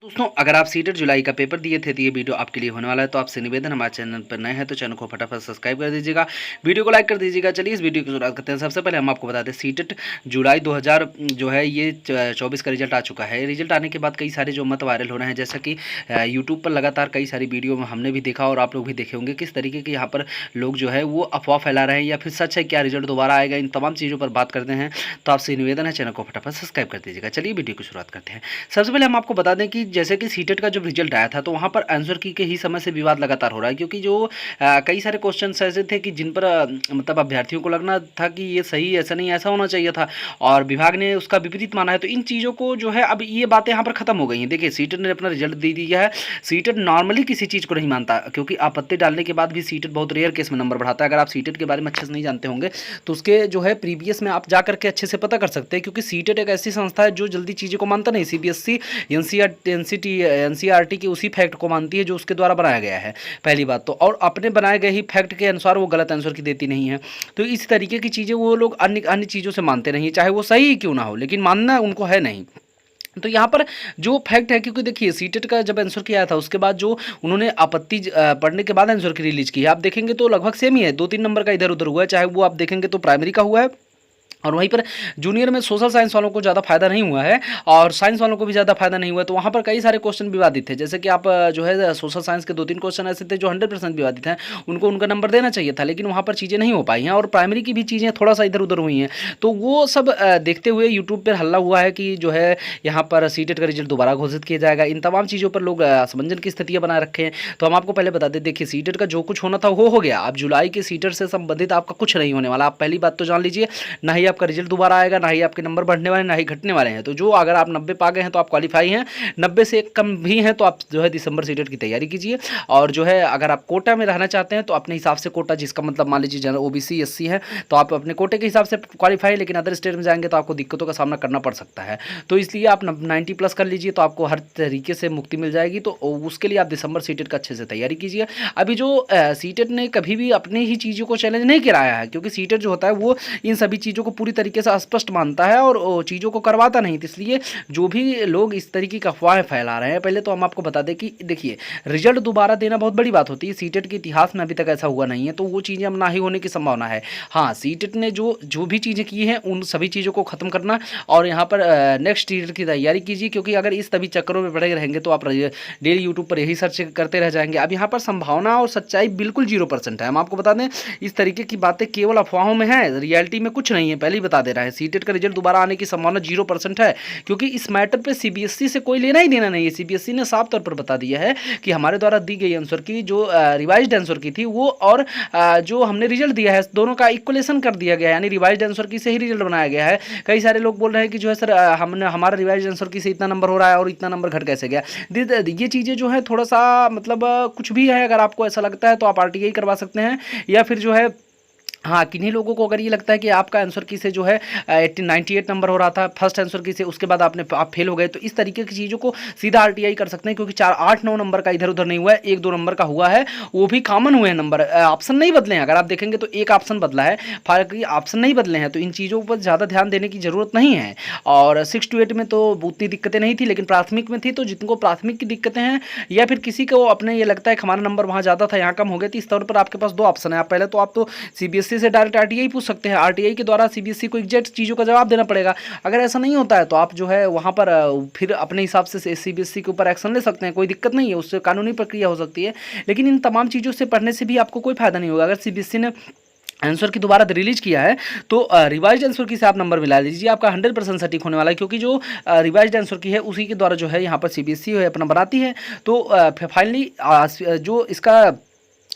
दोस्तों, अगर आप सीटेट जुलाई का पेपर दिए थे तो ये वीडियो आपके लिए होने वाला है। तो आपसे निवेदन, हमारे चैनल पर नए हैं तो चैनल को फटाफट सब्सक्राइब कर दीजिएगा, वीडियो को लाइक कर दीजिएगा। चलिए इस वीडियो की शुरुआत करते हैं। सबसे पहले हम आपको बताते हैं सीटेट जुलाई 2000 जो है ये 24 का रिजल्ट आ चुका है। रिजल्ट आने के बाद कई सारे जो मत वायरल हो रहे हैं, जैसा कि यूट्यूब पर लगातार कई सारी वीडियो में हमने भी देखा और आप लोग भी देखे होंगे किस तरीके के यहाँ पर लोग जो है वो अफवाह फैला रहे हैं या फिर सच है क्या, रिजल्ट दोबारा आएगा, इन तमाम चीज़ों पर बात करते हैं। तो आपसे निवेदन है, चैनल को फटाफट सब्सक्राइब कर दीजिएगा। चलिए वीडियो की शुरुआत करते हैं। सबसे पहले हम आपको बता दें कि जैसे कि सीटेट का जब रिजल्ट आया था तो वहाँ पर आंसर की के ही समय से विवाद लगातार हो रहा है, क्योंकि जो कई सारे क्वेश्चन ऐसे थे कि जिन पर मतलब अभ्यर्थियों को लगना था कि ये सही, ऐसा नहीं, ऐसा होना चाहिए था, और विभाग ने उसका विपरीत माना है। तो इन चीज़ों को जो है अब ये बातें यहाँ पर खत्म हो गई हैं। देखिए, सीटेट ने अपना रिजल्ट दे दिया है। सीटेट नॉर्मली किसी चीज़ को नहीं मानता, क्योंकि आपत्ति डालने के बाद भी सीटेट बहुत रेयर केस में नंबर बढ़ाता है। अगर आप सीटेट के बारे में अच्छे से नहीं जानते होंगे तो उसके जो है प्रीवियस में आप जा करके अच्छे से पता कर सकते हैं, क्योंकि सीटेट एक ऐसी संस्था है जो जल्दी चीज़ों को मानता नहीं। सीबीएसई एनसीईआरटी की उसी फैक्ट को मानती है जो उसके द्वारा बनाया गया है, पहली बात तो, और अपने बनाए गए ही फैक्ट के अनुसार वो गलत आंसर की देती नहीं है। तो इस तरीके की चीज़ें वो लोग अन्य अन्य चीज़ों से मानते नहीं, चाहे वो सही ही क्यों ना हो, लेकिन मानना उनको है नहीं। तो यहाँ पर जो फैक्ट है, क्योंकि देखिए सीटेट का जब आंसर किया था उसके बाद जो उन्होंने आपत्ति पढ़ने के बाद आंसर की रिलीज की है, आप देखेंगे तो लगभग सेम ही है, 2-3 नंबर का इधर उधर हुआ है, चाहे वो आप देखेंगे तो प्राइमरी का हुआ है, और वहीं पर जूनियर में सोशल साइंस वालों को ज़्यादा फायदा नहीं हुआ है और साइंस वालों को भी ज़्यादा फायदा नहीं हुआ है। तो वहाँ पर कई सारे क्वेश्चन विवादित थे, जैसे कि आप जो है सोशल साइंस के 2-3 क्वेश्चन ऐसे थे जो 100% विवादित हैं, उनको उनका नंबर देना चाहिए था, लेकिन वहाँ पर चीज़ें नहीं हो पाई हैं, और प्राइमरी की भी चीज़ें थोड़ा सा इधर उधर हुई हैं। तो वो सब देखते हुए यूट्यूब पर हल्ला हुआ है कि जो है यहाँ पर सीटेट का रिजल्ट दोबारा घोषित किया जाएगा। इन तमाम चीज़ों पर लोग असमंजन की स्थितियाँ बनाए रखे हैं। तो हम आपको पहले बता दें, देखिए सीटेट का जो कुछ होना था वो हो गया। अब जुलाई के सीटेट से संबंधित आपका कुछ नहीं होने वाला, आप पहली बात तो जान लीजिए। ना ही आपका रिजल्ट दोबारा आएगा, ना ही आपके नंबर बढ़ने वाले, ना ही घटने वाले हैं। तो जो अगर आप 90 पा गए हैं तो आप क्वालिफाई हैं, 90 से कम भी हैं तो आप जो है दिसंबर सीटेट की तैयारी कीजिए। और जो है अगर आप कोटा में रहना चाहते हैं तो अपने हिसाब से कोटा, जिसका मतलब मान लीजिए जनरल ओबीसी एससी है तो आप अपने कोटे के हिसाब से क्वालिफाई, लेकिन अदर स्टेट में जाएंगे तो आपको दिक्कतों का सामना करना पड़ सकता है। तो इसलिए आप 90 प्लस कर लीजिए तो आपको हर तरीके से मुक्ति मिल जाएगी। तो उसके लिए आप दिसंबर सीटेट का अच्छे से तैयारी कीजिए। अभी जो सीटेट ने कभी भी अपनी ही चीज़ों को चैलेंज नहीं कराया है, क्योंकि सीटेट जो होता है वो इन सभी चीज़ों को पूरी तरीके से स्पष्ट मानता है और चीज़ों को करवाता नहीं। तो इसलिए जो भी लोग इस तरीके की अफवाहें फैला रहे हैं, पहले तो हम आपको बता दें कि देखिए रिजल्ट दोबारा देना बहुत बड़ी बात होती है। सीटेट के इतिहास में अभी तक ऐसा हुआ नहीं है, तो वो चीज़ें अब ना ही होने की संभावना है। हाँ, सीटेट ने जो जो भी चीज़ें की हैं उन सभी चीज़ों को ख़त्म करना और यहाँ पर नेक्स्ट सीटेट की तैयारी कीजिए, क्योंकि अगर इस सभी चक्करों में पड़े रहेंगे तो आप डेली यूट्यूब पर यही सर्च करते रह जाएंगे। अब यहाँ पर संभावना और सच्चाई बिल्कुल 0% है। हम आपको बता दें, इस तरीके की बातें केवल अफवाहों में है, रियलिटी में कुछ नहीं है, पहले ही बता दे रहा है। सीटेट का रिजल्ट दोबारा आने की संभावना 0% है, क्योंकि इस मैटर पे सीबीएसई से कोई लेना ही देना नहीं है। सीबीएसई ने साफ तौर पर बता दिया है कि हमारे द्वारा दी गई आंसर की जो रिवाइज्ड आंसर की थी वो और जो हमने रिजल्ट दिया है दोनों का इक्वलेशन कर दिया गया है, यानी रिवाइज्ड आंसर की से ही रिजल्ट बनाया गया है। कई सारे लोग बोल रहे हैं कि जो है सर हमने हमारा रिवाइज्ड आंसर की से इतना नंबर हो रहा है और इतना नंबर घट कैसे गया। ये चीज़ें जो है थोड़ा सा मतलब कुछ भी है, अगर आपको ऐसा लगता है तो आप आरटीआई करवा सकते हैं, या फिर जो है हाँ, किन्हीं लोगों को अगर ये लगता है कि आपका आंसर की से जो है 98 नंबर हो रहा था फर्स्ट आंसर की से, उसके बाद आप फेल हो गए, तो इस तरीके की चीज़ों को सीधा आरटीआई कर सकते हैं, क्योंकि 4-8-9 नंबर का इधर उधर नहीं हुआ है, 1-2 नंबर का हुआ है, वो भी कॉमन हुए हैं नंबर, ऑप्शन नहीं बदले हैं। अगर आप देखेंगे तो एक ऑप्शन बदला है, बाकी ऑप्शन नहीं बदले हैं। तो इन चीज़ों पर ज़्यादा ध्यान देने की ज़रूरत नहीं है। और 6 to 8 में तो उतनी दिक्कतें नहीं थी, लेकिन प्राथमिक में थी। तो जिनको प्राथमिक की दिक्कतें हैं या फिर किसी को अपने ये लगता है कि हमारा नंबर वहाँ ज़्यादा था यहाँ कम हो गया, तो इस तौर पर आपके पास 2 ऑप्शन है। आप पहले तो आप तो सीबीएसई से डायरेक्ट आरटीआई पूछ सकते हैं, आरटीआई के द्वारा सीबीएसई को एग्जैक्ट चीज़ों का जवाब देना पड़ेगा। अगर ऐसा नहीं होता है तो आप जो है वहाँ पर फिर अपने हिसाब से सीबीएसई के ऊपर एक्शन ले सकते हैं, कोई दिक्कत नहीं है, उससे कानूनी प्रक्रिया हो सकती है। लेकिन इन तमाम चीज़ों से पढ़ने से भी आपको कोई फायदा नहीं होगा। अगर सीबीएसई ने आंसर की दोबारा रिलीज किया है तो रिवाइज्ड आंसर की से आप नंबर मिला लीजिए, आपका 100% सटीक होने वाला है, क्योंकि जो रिवाइज्ड आंसर की है उसी के द्वारा जो है यहाँ पर सीबीएसई है अपना बनाती है। तो फाइनली जो इसका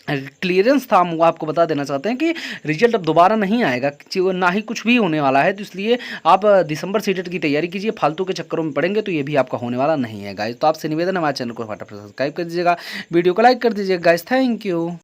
क्लियरेंस था, हम वो आपको बता देना चाहते हैं कि रिजल्ट अब दोबारा नहीं आएगा, ना ही कुछ भी होने वाला है। तो इसलिए आप दिसंबर सीटेट की तैयारी कीजिए, फालतू के चक्करों में पड़ेंगे तो ये भी आपका होने वाला नहीं है गाइस। तो आपसे निवेदन है, हमारे चैनल को फटाफट सब्सक्राइब कर दीजिएगा, वीडियो को लाइक कर दीजिएगा गाइस। Thank you.